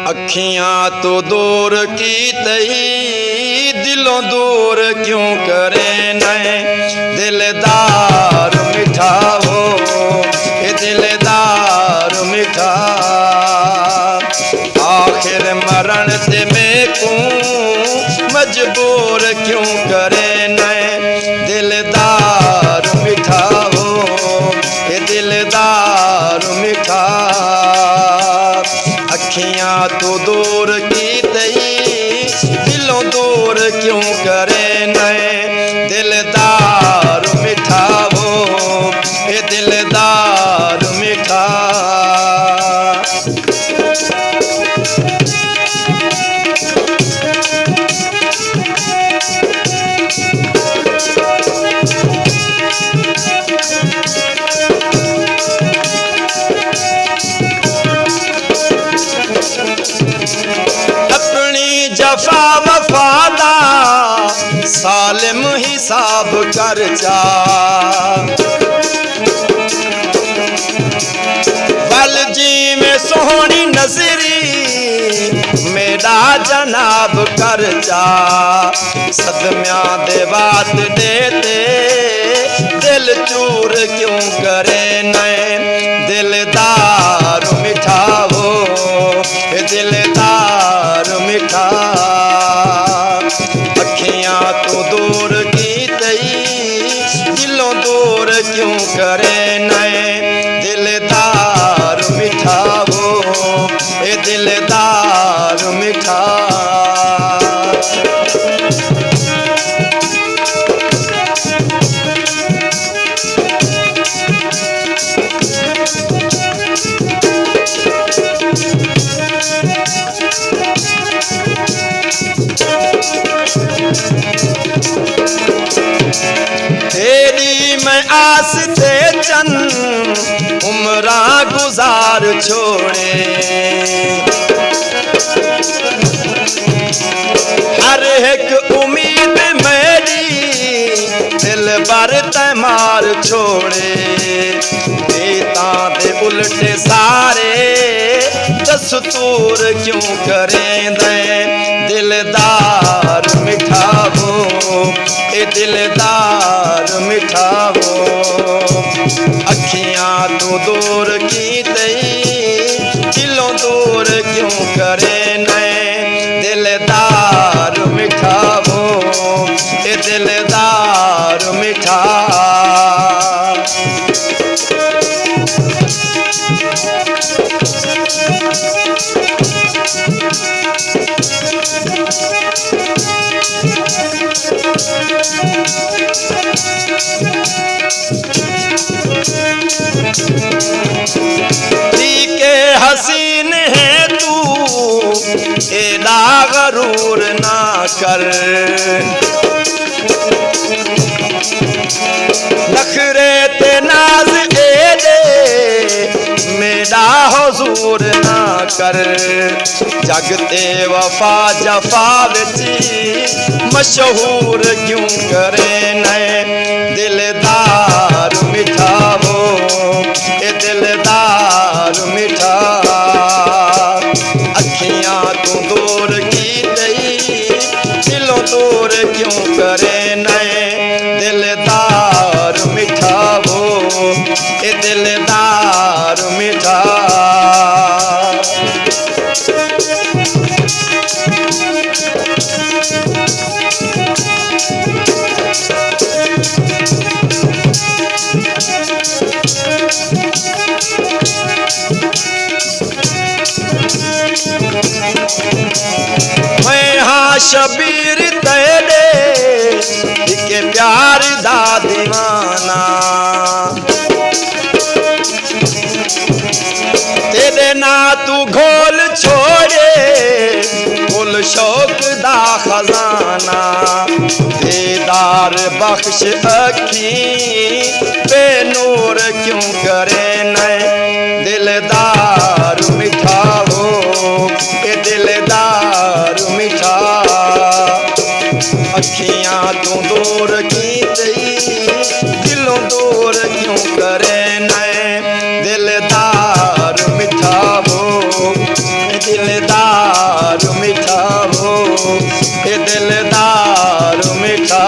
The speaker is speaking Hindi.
अखियां तो दूर की तही दिलों दूर क्यों करे नए दिलदार मिठा हो ये दिलदार मिठा। आखिर मरण ते में को मजबूर क्यों करे नए दिलदार मिठा हो ये दिलदार मिठा। अखियां तो दूर की तई दिलों दूर क्यों करे नए दिलदार मिठा हो ये दिलदार मिठा। जफा वफादा सालिम हिसाब कर जा बल जी में सोहनी नजरी मेरा जनाब कर जा। सदम्या दे बात देते दिल चूर क्यों करे नए दिलदार मिठा हो ये दिलदार मिठा। अखियां तो दूर की तई दिलों दूर क्यों करे नए दिलदार मिठा हो ये दिलदार मिठा। तेरी मैं आस ते चन उम्रा गुजार छोड़े हर एक उम्मीद मेरी दिल पर तैमार छोड़े। बेता दे उल्टे सारे दस्तूर क्यों करें दे दिलदार मिठा हो ये दिलदार मिठा हो। अखियां तो दूर की तई दिलों दूर क्यों करे नए दिलदार मिठा हो ये दिलदार मिठा। हसीन है तू एदा गरूर ना कर नखरे ते नाज एदे मेरा हुजूर ना कर। जगते वफा जफा विच मशहूर क्यों करे नए दिलदार मिठा हो ये दिलदार मिठा। अखियां तो दूर की तई दिलों दूर क्यों करे नए दिलदार मिठा हो ये दिलदार मिठा। मैं हाँ शबीर तेरे के प्यार दा दीवाना तेरे ना तू घोल छोड़े कुल शौक दा खजाना। दीदार बख्श अखी बेनूर क्यों करे नए दिलदार मिठा हो ये दिलदार मिठा। अखियां तो दूर की तई दिलों दूर क्यों करे नए दिलदार मिठा हो मीठा हो, ये दिलदार मीठा